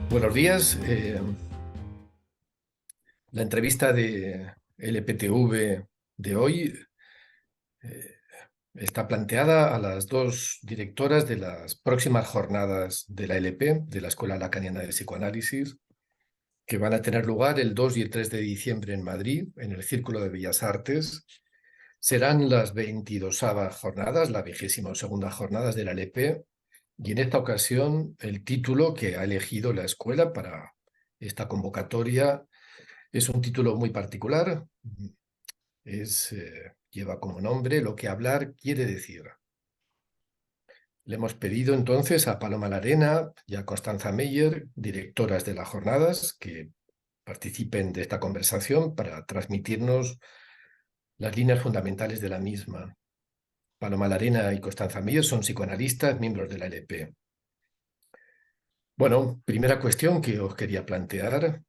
Buenos días. La entrevista de LPTV de hoy eh, está planteada a las dos directoras de las próximas jornadas de la LP, de la Escuela Lacaniana de Psicoanálisis, que van a tener lugar el 2 y el 3 de diciembre en Madrid, en el Círculo de Bellas Artes. Serán las 22ª jornadas, la 22ª jornadas de la LP, y en esta ocasión el título que ha elegido la escuela para esta convocatoria es un título muy particular. Lleva como nombre Lo que hablar quiere decir. Le hemos pedido entonces a Paloma Larena y a Constanza Meyer, directoras de las jornadas, que participen de esta conversación para transmitirnos las líneas fundamentales de la misma. Paloma Larena y Constanza Meyer son psicoanalistas, miembros de la LP. Bueno, primera cuestión que os quería plantear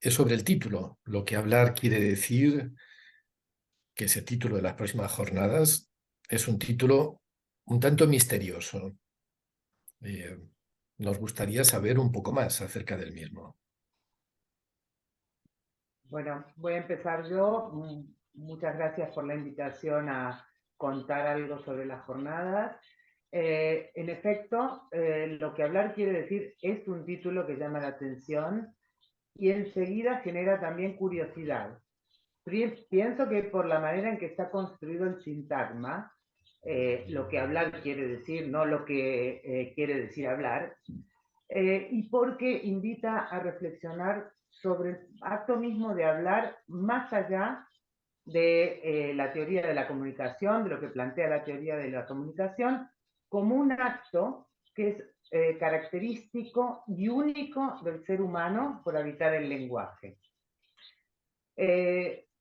es sobre el título. Lo que hablar quiere decir, que ese título de las próximas jornadas es un título un tanto misterioso. Eh, Nos gustaría saber un poco más acerca del mismo. Bueno, voy a empezar yo. Muchas gracias por la invitación a contar algo sobre las jornadas. En efecto, lo que hablar quiere decir es un título que llama la atención y enseguida genera también curiosidad. Pienso que por la manera en que está construido el sintagma, lo que hablar quiere decir, no lo que quiere decir hablar, y porque invita a reflexionar sobre el acto mismo de hablar más allá de la teoría de la comunicación, de lo que plantea la teoría de la comunicación, como un acto que es característico y único del ser humano por habitar el lenguaje.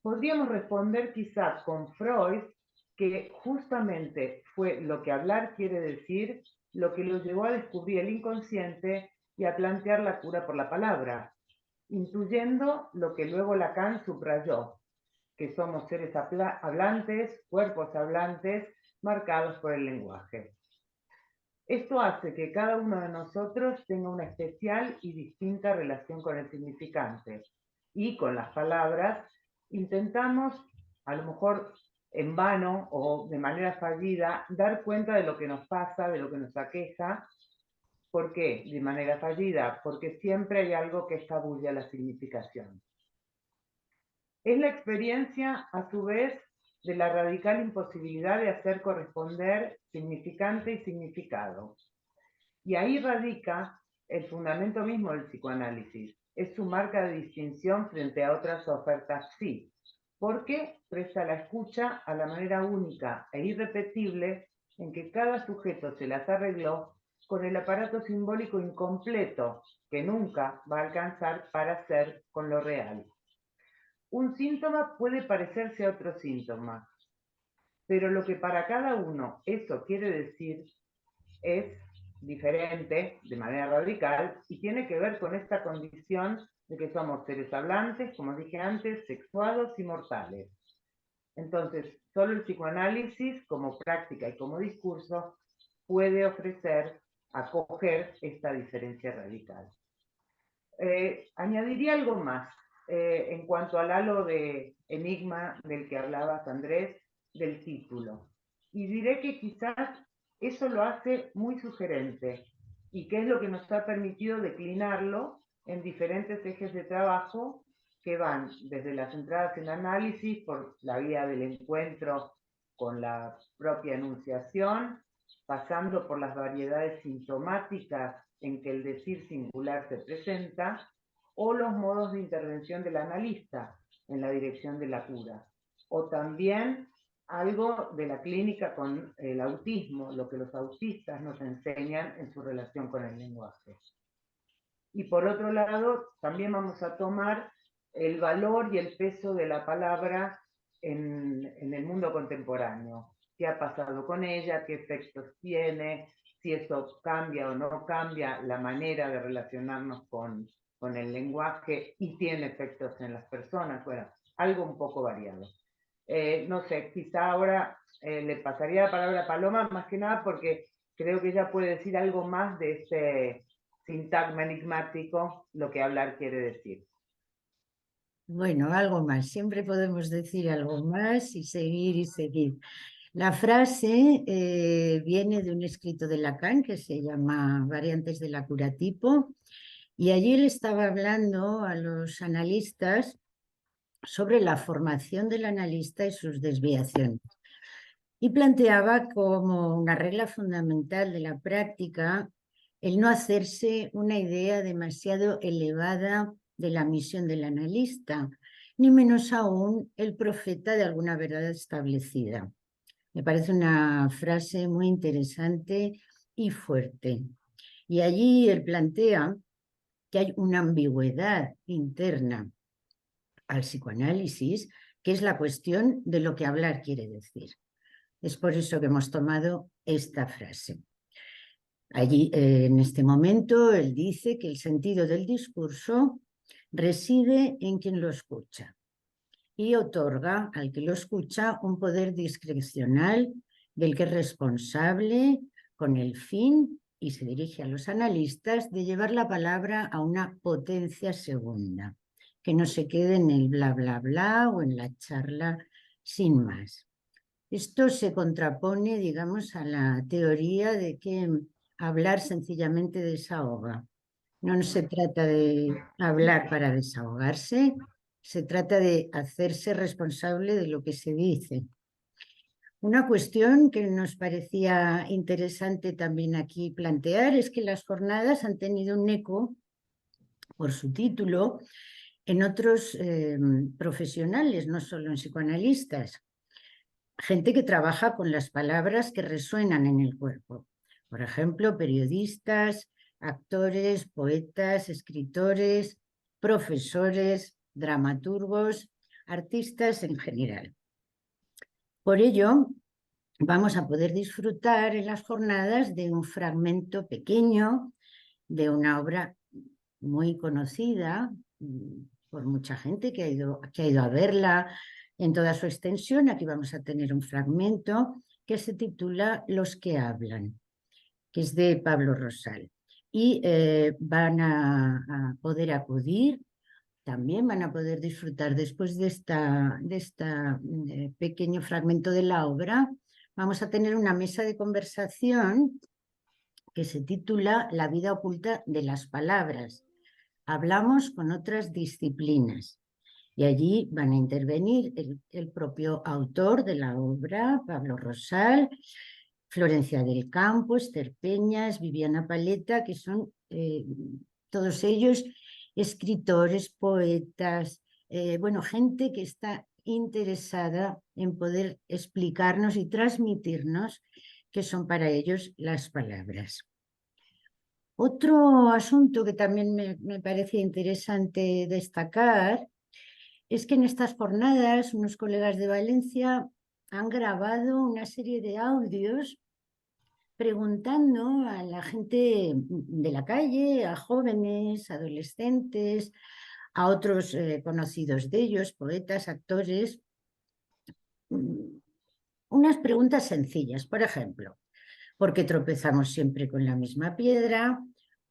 Podríamos responder quizá con Freud que justamente fue lo que hablar quiere decir lo que lo llevó a descubrir el inconsciente y a plantear la cura por la palabra, intuyendo lo que luego Lacan subrayó, que somos seres hablantes, cuerpos hablantes, marcados por el lenguaje. Esto hace que cada uno de nosotros tenga una especial y distinta relación con el significante. Y con las palabras intentamos, a lo mejor en vano o de manera fallida, dar cuenta de lo que nos pasa, de lo que nos aqueja. ¿Por qué? De manera fallida, porque siempre hay algo que escabulle a la significación. Es la experiencia, a su vez, de la radical imposibilidad de hacer corresponder significante y significado. Y ahí radica el fundamento mismo del psicoanálisis. Es su marca de distinción frente a otras ofertas sí, porque presta la escucha a la manera única e irrepetible en que cada sujeto se las arregló con el aparato simbólico incompleto que nunca va a alcanzar para ser con lo real. Un síntoma puede parecerse a otro síntoma, pero lo que para cada uno eso quiere decir es diferente de manera radical y tiene que ver con esta condición de que somos seres hablantes, como dije antes, sexuados y mortales. Entonces, solo el psicoanálisis como práctica y como discurso puede ofrecer, acoger esta diferencia radical. Añadiría algo más en cuanto al halo de enigma del que hablabas, Andrés, del título. Y diré que quizás eso lo hace muy sugerente y que es lo que nos ha permitido declinarlo en diferentes ejes de trabajo que van desde las entradas en análisis por la vía del encuentro con la propia enunciación, pasando por las variedades sintomáticas en que el decir singular se presenta, o los modos de intervención del analista en la dirección de la cura, o también algo de la clínica con el autismo, lo que los autistas nos enseñan en su relación con el lenguaje. Y por otro lado, también vamos a tomar el valor y el peso de la palabra en el mundo contemporáneo. ¿Qué ha pasado con ella? ¿Qué efectos tiene? Si eso cambia o no cambia la manera de relacionarnos con el lenguaje y tiene efectos en las personas. Bueno, algo un poco variado. No sé, quizá ahora le pasaría la palabra a Paloma, más que nada porque creo que ella puede decir algo más de este sintagma enigmático lo que hablar quiere decir. Bueno, algo más. Siempre podemos decir algo más y seguir y seguir. La frase viene de un escrito de Lacan que se llama Variantes del acuratipo, y allí él estaba hablando a los analistas sobre la formación del analista y sus desviaciones. Y planteaba como una regla fundamental de la práctica el no hacerse una idea demasiado elevada de la misión del analista, ni menos aún el profeta de alguna verdad establecida. Me parece una frase muy interesante y fuerte. Y allí él plantea que hay una ambigüedad interna al psicoanálisis, que es la cuestión de lo que hablar quiere decir. Es por eso que hemos tomado esta frase. Allí, en este momento, él dice que el sentido del discurso reside en quien lo escucha y otorga al que lo escucha un poder discrecional del que es responsable con el fin, y se dirige a los analistas, de llevar la palabra a una potencia segunda, que no se quede en el bla, bla, bla o en la charla sin más. Esto se contrapone, digamos, a la teoría de que hablar sencillamente desahoga. No se trata de hablar para desahogarse, se trata de hacerse responsable de lo que se dice. Una cuestión que nos parecía interesante también aquí plantear es que las jornadas han tenido un eco, por su título, en otros profesionales, no solo en psicoanalistas. Gente que trabaja con las palabras que resuenan en el cuerpo. Por ejemplo, periodistas, actores, poetas, escritores, profesores, dramaturgos, artistas en general. Por ello, vamos a poder disfrutar en las jornadas de un fragmento pequeño de una obra muy conocida por mucha gente que ha ido a verla en toda su extensión. Aquí vamos a tener un fragmento que se titula Los que hablan, que es de Pablo Rosal. Y van a poder acudir, también van a poder disfrutar después de este pequeño fragmento de la obra. Vamos a tener una mesa de conversación que se titula La vida oculta de las palabras. Hablamos con otras disciplinas. Y allí van a intervenir el propio autor de la obra, Pablo Rosal, Florencia del Campo, Esther Peñas, Viviana Paleta, que son todos ellos escritores, poetas, bueno, gente que está interesada en poder explicarnos y transmitirnos qué son para ellos las palabras. Otro asunto que también me parece interesante destacar es que en estas jornadas unos colegas de Valencia han grabado una serie de audios preguntando a la gente de la calle, a jóvenes, adolescentes, a otros conocidos de ellos, poetas, actores, unas preguntas sencillas. Por ejemplo, ¿por qué tropezamos siempre con la misma piedra?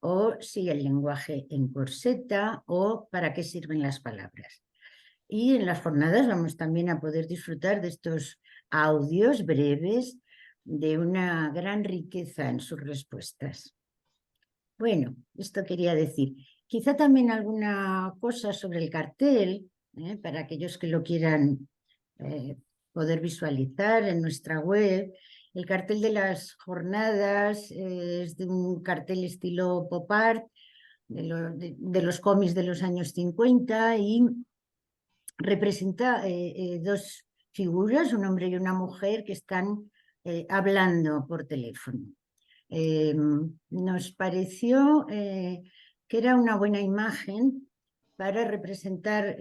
O si el lenguaje encorseta, o ¿para qué sirven las palabras? Y en las jornadas vamos también a poder disfrutar de estos audios breves de una gran riqueza en sus respuestas. Bueno, esto quería decir. Quizá también alguna cosa sobre el cartel, para aquellos que lo quieran poder visualizar en nuestra web. El cartel de las jornadas es de un cartel estilo pop art, de los cómics de los años 50, y representa dos figuras, un hombre y una mujer, que están hablando por teléfono. Nos pareció que era una buena imagen para representar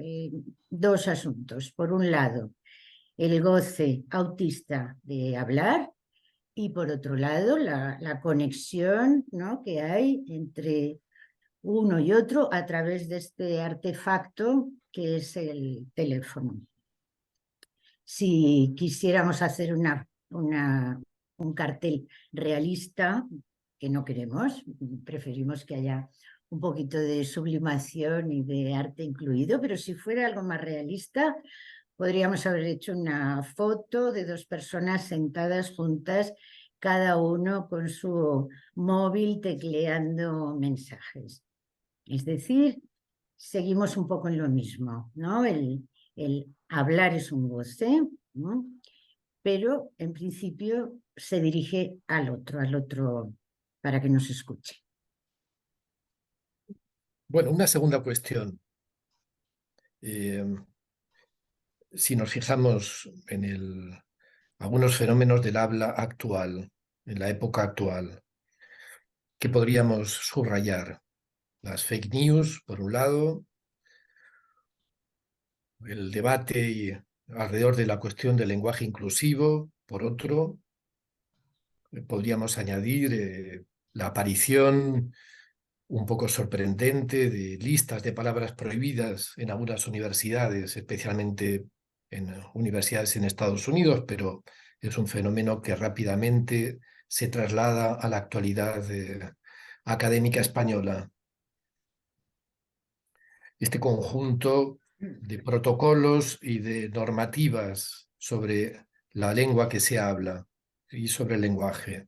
dos asuntos. Por un lado, el goce autista de hablar, y por otro lado, la conexión, ¿no?, que hay entre uno y otro a través de este artefacto que es el teléfono. Si quisiéramos hacer un cartel realista, que no queremos, preferimos que haya un poquito de sublimación y de arte incluido, pero si fuera algo más realista, podríamos haber hecho una foto de dos personas sentadas juntas, cada uno con su móvil tecleando mensajes. Es decir, seguimos un poco en lo mismo, ¿no? El hablar es un goce, ¿no? Pero en principio se dirige al otro, para que nos escuche. Bueno, una segunda cuestión. Si nos fijamos en algunos fenómenos del habla actual, en la época actual, ¿qué podríamos subrayar? Las fake news, por un lado, el debate alrededor de la cuestión del lenguaje inclusivo, por otro, podríamos añadir la aparición un poco sorprendente de listas de palabras prohibidas en algunas universidades, especialmente en universidades en Estados Unidos, pero es un fenómeno que rápidamente se traslada a la actualidad académica española. Este conjunto de protocolos y de normativas sobre la lengua que se habla y sobre el lenguaje.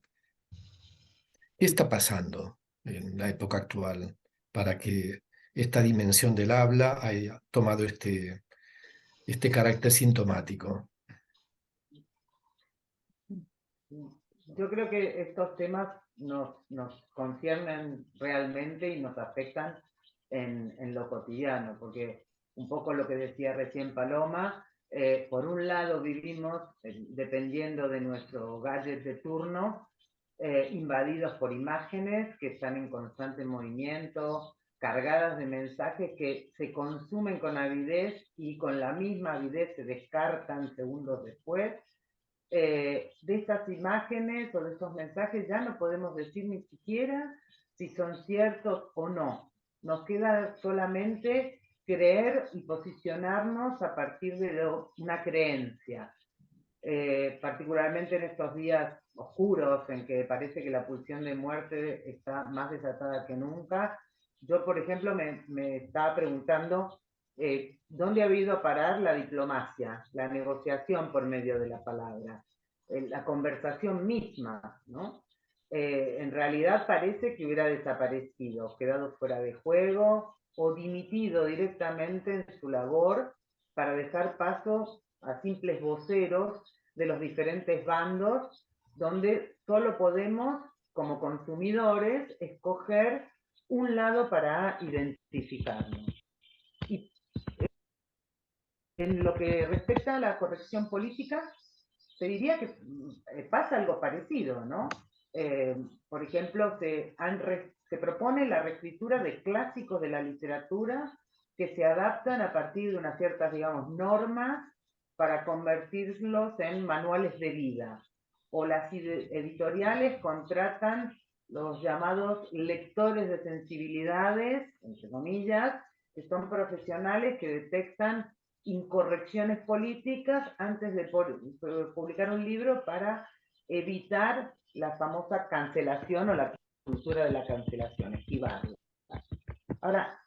¿Qué está pasando en la época actual para que esta dimensión del habla haya tomado este carácter sintomático? Yo creo que estos temas nos conciernen realmente y nos afectan en lo cotidiano, porque un poco lo que decía recién Paloma, por un lado vivimos, dependiendo de nuestro gadget de turno, invadidos por imágenes que están en constante movimiento, cargadas de mensajes que se consumen con avidez y con la misma avidez se descartan segundos después. De estas imágenes o de estos mensajes ya no podemos decir ni siquiera si son ciertos o no. Nos queda solamente creer y posicionarnos a partir de una creencia. Particularmente en estos días oscuros en que parece que la pulsión de muerte está más desatada que nunca. Yo, por ejemplo, me estaba preguntando dónde ha ido a parar la diplomacia, la negociación por medio de la palabra, la conversación misma, ¿no? En realidad parece que hubiera desaparecido, quedado fuera de juego o dimitido directamente en su labor para dejar paso a simples voceros de los diferentes bandos, donde solo podemos, como consumidores, escoger un lado para identificarnos. Y en lo que respecta a la corrección política, te diría que pasa algo parecido, ¿no? Por ejemplo, se propone la reescritura de clásicos de la literatura que se adaptan a partir de unas ciertas, digamos, normas para convertirlos en manuales de vida. O las editoriales contratan los llamados lectores de sensibilidades, entre comillas, que son profesionales que detectan incorrecciones políticas antes de publicar un libro para evitar la famosa cancelación o la cultura de la cancelación, esquivarla. Ahora,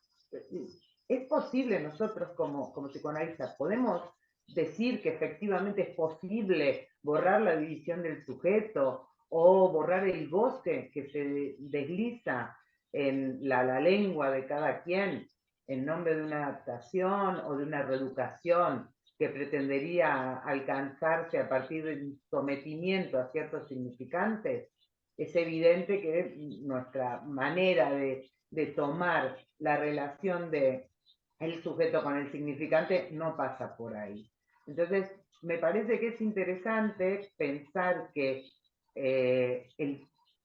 es posible nosotros como psicoanalistas, podemos decir que efectivamente es posible borrar la división del sujeto o borrar el goce que se desliza en la lengua de cada quien en nombre de una adaptación o de una reeducación que pretendería alcanzarse a partir del sometimiento a ciertos significantes. Es evidente que nuestra manera de tomar la relación de el sujeto con el significante no pasa por ahí. Entonces, me parece que es interesante pensar que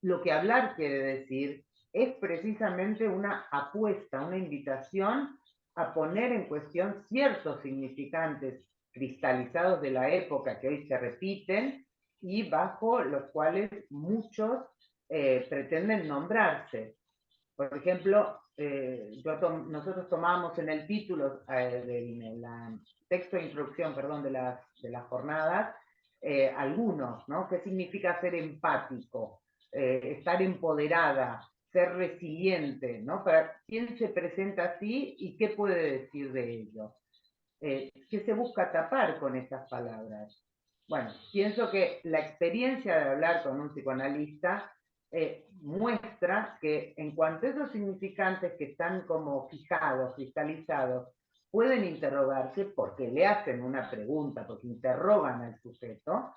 lo que hablar quiere decir es precisamente una apuesta, una invitación a poner en cuestión ciertos significantes cristalizados de la época que hoy se repiten y bajo los cuales muchos pretenden nombrarse. Por ejemplo, nosotros tomamos en el título del texto de introducción, perdón, de las jornadas, algunos, ¿no? ¿Qué significa ser empático? estar empoderada, ser resiliente, ¿no? Para quién se presenta así y qué puede decir de ello. ¿Qué se busca tapar con estas palabras? Bueno, pienso que la experiencia de hablar con un psicoanalista muestra que en cuanto a esos significantes que están como fijados, cristalizados, pueden interrogarse porque le hacen una pregunta, porque interrogan al sujeto,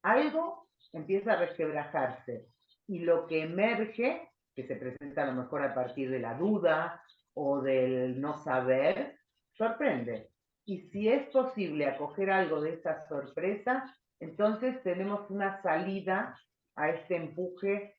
algo empieza a resquebrajarse y lo que emerge, que se presenta a lo mejor a partir de la duda o del no saber, sorprende. Y si es posible acoger algo de esta sorpresa, entonces tenemos una salida a este empuje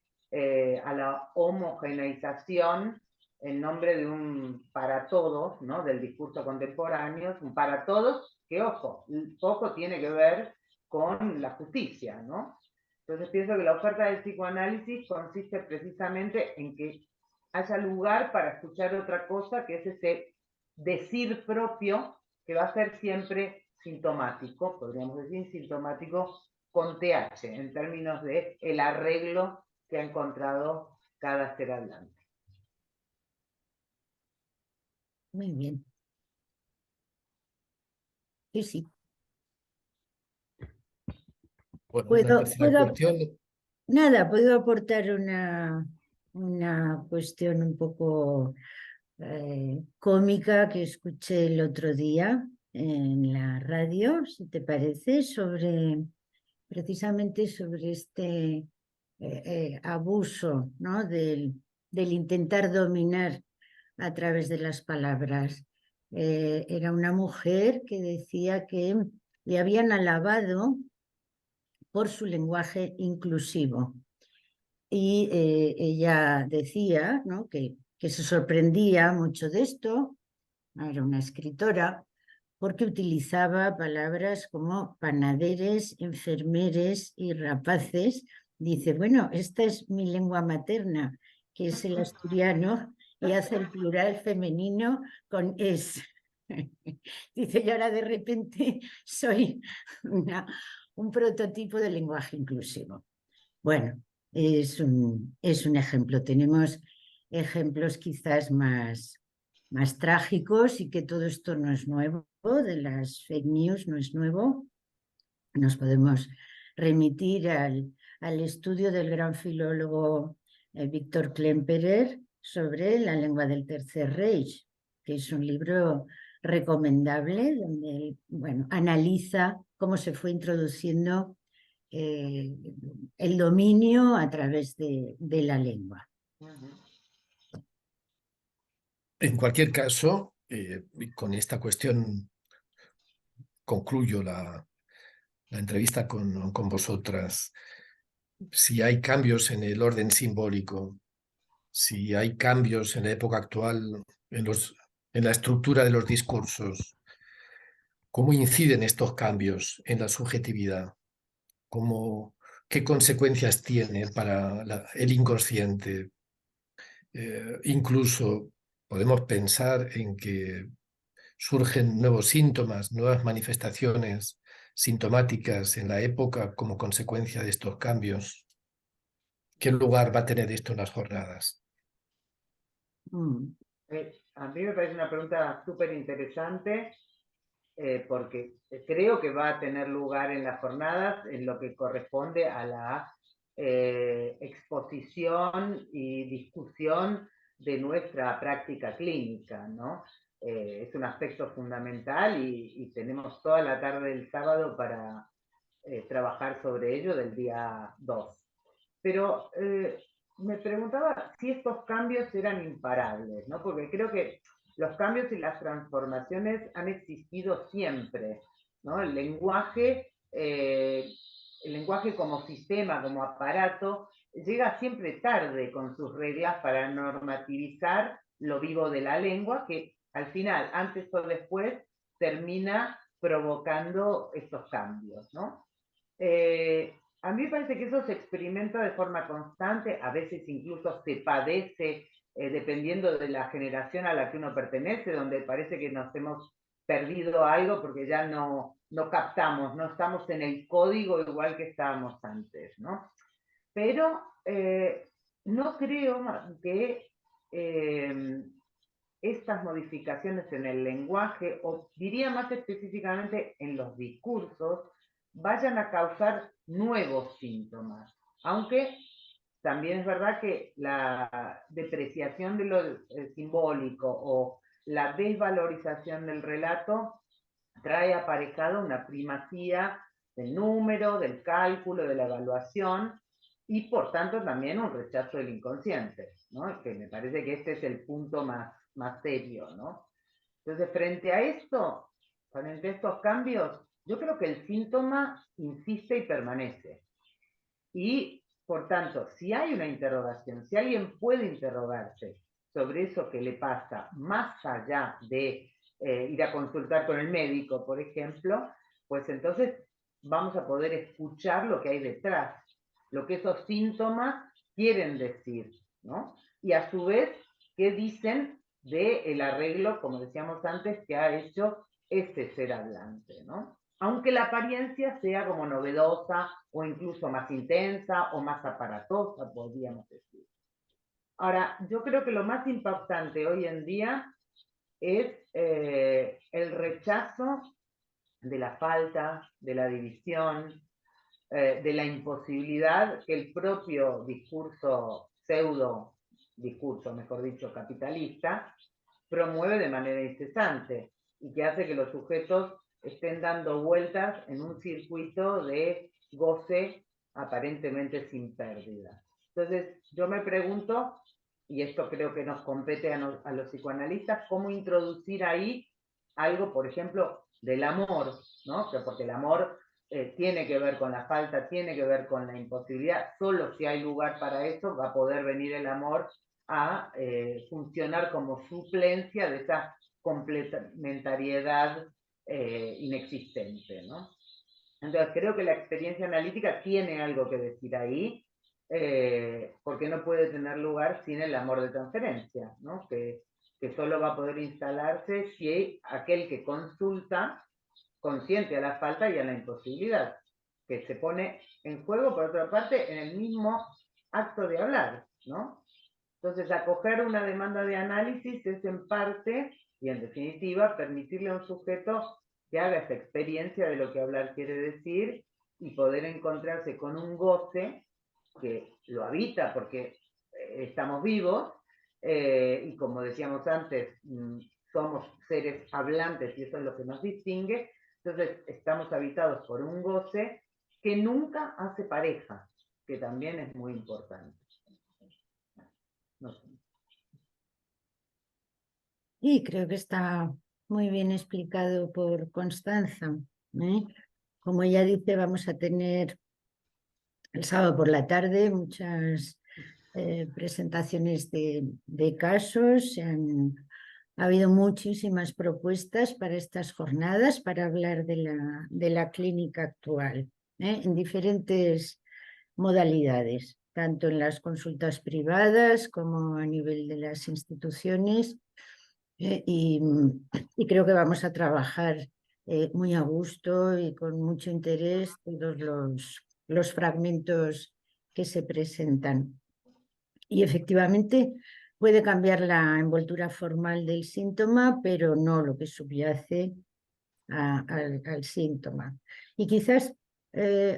a la homogeneización en nombre de un para todos, ¿no? Del discurso contemporáneo, un para todos que, ojo, poco tiene que ver con la justicia, ¿no? Entonces pienso que la oferta del psicoanálisis consiste precisamente en que haya lugar para escuchar otra cosa, que es ese decir propio, que va a ser siempre sintomático, podríamos decir sintomático con TH, en términos de el arreglo que ha encontrado cada ser hablante. Muy bien. Sí, sí. Bueno, una Puedo, tercera cuestión. nada, puedo aportar una cuestión un poco cómica que escuché el otro día en la radio, si te parece, precisamente sobre este abuso, ¿no? del intentar dominar a través de las palabras. Era una mujer que decía que le habían alabado por su lenguaje inclusivo. Y ella decía, ¿no? que se sorprendía mucho de esto, era una escritora, porque utilizaba palabras como panaderes, enfermeres y rapaces. Dice, bueno, esta es mi lengua materna, que es el asturiano, y hace el plural femenino con es. Dice, y ahora de repente soy un prototipo de lenguaje inclusivo. Bueno, es un ejemplo. Tenemos ejemplos quizás más trágicos y que todo esto no es nuevo, de las fake news no es nuevo. Nos podemos remitir al estudio del gran filólogo Víctor Klemperer sobre la lengua del Tercer Reich, que es un libro recomendable donde bueno, analiza cómo se fue introduciendo el dominio a través de la lengua. En cualquier caso, con esta cuestión concluyo la entrevista con vosotras. Si hay cambios en el orden simbólico, si hay cambios en la época actual en la estructura de los discursos, ¿cómo inciden estos cambios en la subjetividad? ¿Qué consecuencias tiene para el inconsciente? Incluso podemos pensar en que surgen nuevos síntomas, nuevas manifestaciones sintomáticas en la época como consecuencia de estos cambios. ¿Qué lugar va a tener esto en las jornadas? A mí me parece una pregunta súper interesante porque creo que va a tener lugar en las jornadas en lo que corresponde a la exposición y discusión de nuestra práctica clínica, ¿no? Es un aspecto fundamental y tenemos toda la tarde del sábado para trabajar sobre ello del día 2. Pero me preguntaba si estos cambios eran imparables, ¿no? Porque creo que los cambios y las transformaciones han existido siempre, ¿no? El lenguaje como sistema, como aparato, llega siempre tarde con sus reglas para normativizar lo vivo de la lengua, que al final, antes o después, termina provocando estos cambios, ¿no? A mí me parece que eso se experimenta de forma constante, a veces incluso se padece dependiendo de la generación a la que uno pertenece, donde parece que nos hemos perdido algo porque ya no captamos, no estamos en el código igual que estábamos antes, ¿no? pero no creo que estas modificaciones en el lenguaje, o diría más específicamente en los discursos, vayan a causar nuevos síntomas. Aunque también es verdad que la depreciación de lo simbólico o la desvalorización del relato trae aparejado una primacía del número, del cálculo, de la evaluación, y por tanto también un rechazo del inconsciente, ¿no? Que me parece que este es el punto más serio, ¿no? Entonces, frente a esto, frente a estos cambios, yo creo que el síntoma insiste y permanece. Y, por tanto, si hay una interrogación, si alguien puede interrogarse sobre eso que le pasa, más allá de ir a consultar con el médico, por ejemplo, pues entonces vamos a poder escuchar lo que hay detrás, lo que esos síntomas quieren decir, ¿no? Y a su vez, qué dicen del arreglo, como decíamos antes, que ha hecho ese ser hablante, ¿no? Aunque la apariencia sea como novedosa o incluso más intensa o más aparatosa, podríamos decir. Ahora, yo creo que lo más impactante hoy en día es el rechazo de la falta, de la división, de la imposibilidad que el propio discurso, pseudo discurso, mejor dicho, capitalista, promueve de manera incesante y que hace que los sujetos estén dando vueltas en un circuito de goce aparentemente sin pérdida. Entonces, yo me pregunto, y esto creo que nos compete a los psicoanalistas, cómo introducir ahí algo, por ejemplo, del amor, ¿no? Porque el amor tiene que ver con la falta, tiene que ver con la imposibilidad. Solo si hay lugar para eso va a poder venir el amor a funcionar como suplencia de esa complementariedad inexistente, ¿no? Entonces creo que la experiencia analítica tiene algo que decir ahí, porque no puede tener lugar sin el amor de transferencia, ¿no? Que solo va a poder instalarse si aquel que consulta consciente a la falta y a la imposibilidad, que se pone en juego, por otra parte, en el mismo acto de hablar, ¿no? Entonces, acoger una demanda de análisis es en parte, y en definitiva, permitirle a un sujeto que haga esa experiencia de lo que hablar quiere decir y poder encontrarse con un goce que lo habita porque estamos vivos y como decíamos antes, somos seres hablantes y eso es lo que nos distingue. Entonces, estamos habitados por un goce que nunca hace pareja, que también es muy importante. No sé. Y creo que está muy bien explicado por Constanza, ¿eh? Como ella dice, vamos a tener el sábado por la tarde muchas presentaciones de casos. Ha habido muchísimas propuestas para estas jornadas para hablar de la clínica actual, en diferentes modalidades, tanto en las consultas privadas como a nivel de las instituciones. Y creo que vamos a trabajar muy a gusto y con mucho interés todos los fragmentos que se presentan. Y efectivamente puede cambiar la envoltura formal del síntoma, pero no lo que subyace al síntoma. Y quizás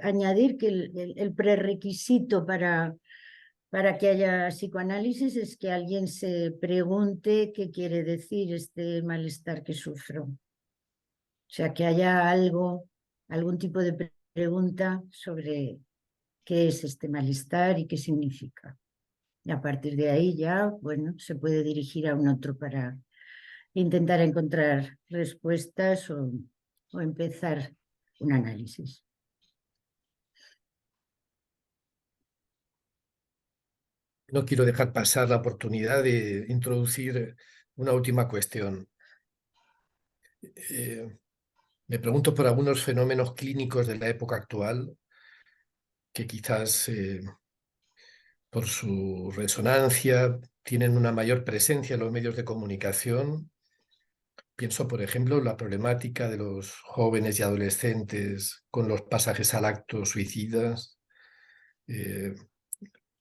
añadir que el prerequisito para que haya psicoanálisis es que alguien se pregunte qué quiere decir este malestar que sufro. O sea, que haya algún tipo de pregunta sobre qué es este malestar y qué significa. Y a partir de ahí ya, bueno, se puede dirigir a un otro para intentar encontrar respuestas o empezar un análisis. No quiero dejar pasar la oportunidad de introducir una última cuestión. Me pregunto por algunos fenómenos clínicos de la época actual que quizás por su resonancia tienen una mayor presencia en los medios de comunicación. Pienso, por ejemplo, en la problemática de los jóvenes y adolescentes con los pasajes al acto suicidas.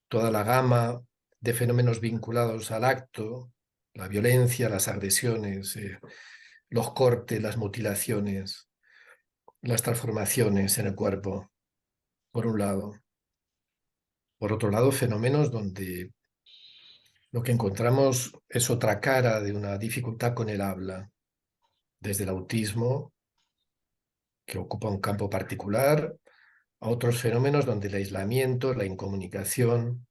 toda la gama de fenómenos vinculados al acto, la violencia, las agresiones, los cortes, las mutilaciones, las transformaciones en el cuerpo, por un lado. Por otro lado, fenómenos donde lo que encontramos es otra cara de una dificultad con el habla, desde el autismo, que ocupa un campo particular, a otros fenómenos donde el aislamiento, la incomunicación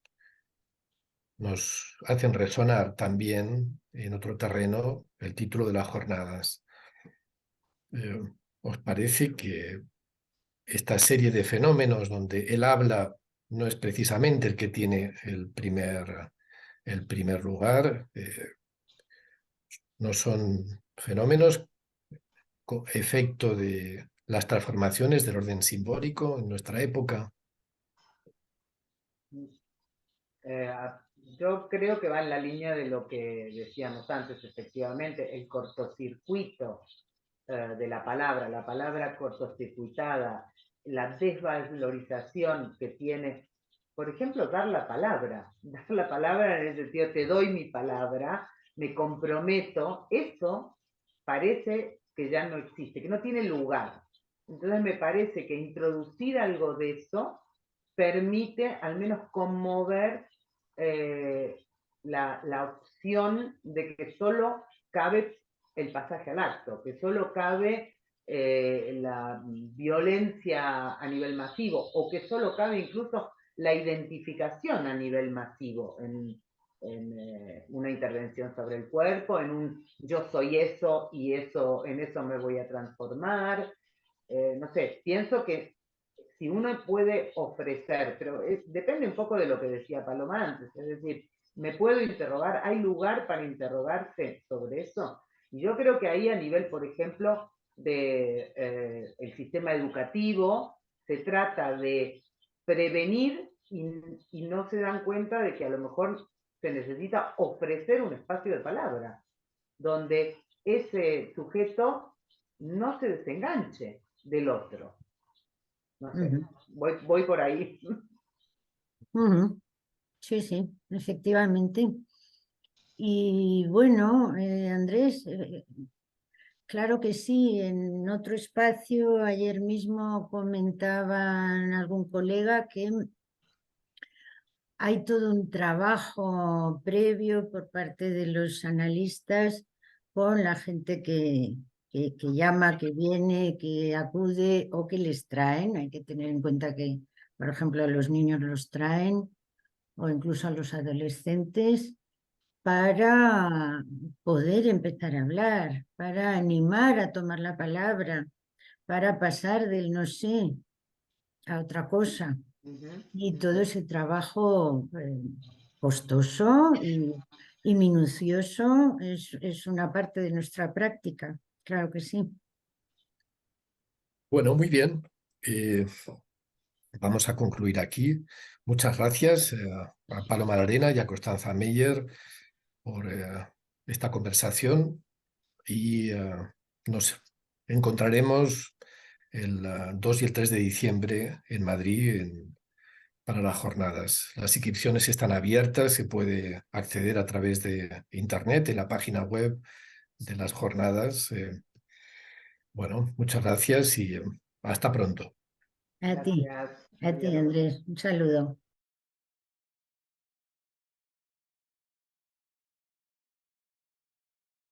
nos hacen resonar también en otro terreno el título de las jornadas. ¿Os parece que esta serie de fenómenos donde el habla no es precisamente el que tiene el primer lugar, no son fenómenos efecto de las transformaciones del orden simbólico en nuestra época? Eh, yo creo que va en la línea de lo que decíamos antes, efectivamente, el cortocircuito de la palabra cortocircuitada, la desvalorización que tiene, por ejemplo, dar la palabra en el sentido, te doy mi palabra, me comprometo, eso parece que ya no existe, que no tiene lugar. Entonces me parece que introducir algo de eso permite al menos conmover eh, la opción de que solo cabe el pasaje al acto, que solo cabe la violencia a nivel masivo, o que solo cabe incluso la identificación a nivel masivo en una intervención sobre el cuerpo, en un yo soy eso y en eso me voy a transformar. No sé, pienso que si uno puede ofrecer, pero depende un poco de lo que decía Paloma antes, es decir, me puedo interrogar, hay lugar para interrogarse sobre eso. Y yo creo que ahí a nivel, por ejemplo, de el sistema educativo, se trata de prevenir y no se dan cuenta de que a lo mejor se necesita ofrecer un espacio de palabra, donde ese sujeto no se desenganche del otro. No sé, voy por ahí. Sí, sí, efectivamente. Y bueno, Andrés, claro que sí, en otro espacio ayer mismo comentaban algún colega que hay todo un trabajo previo por parte de los analistas con la gente que llama, que viene, que acude o que les traen. Hay que tener en cuenta que, por ejemplo, a los niños los traen o incluso a los adolescentes para poder empezar a hablar, para animar a tomar la palabra, para pasar del no sé a otra cosa. Y todo ese trabajo costoso y minucioso es una parte de nuestra práctica, claro que sí. Bueno, muy bien. Vamos a concluir aquí. Muchas gracias a Paloma Larena y a Constanza Meyer por esta conversación y nos encontraremos el 2 y el 3 de diciembre en Madrid para las jornadas. Las inscripciones están abiertas, se puede acceder a través de internet, en la página web de las jornadas. Bueno, muchas gracias y hasta pronto. A ti, Gracias. a ti, Adiós. Andrés, un saludo.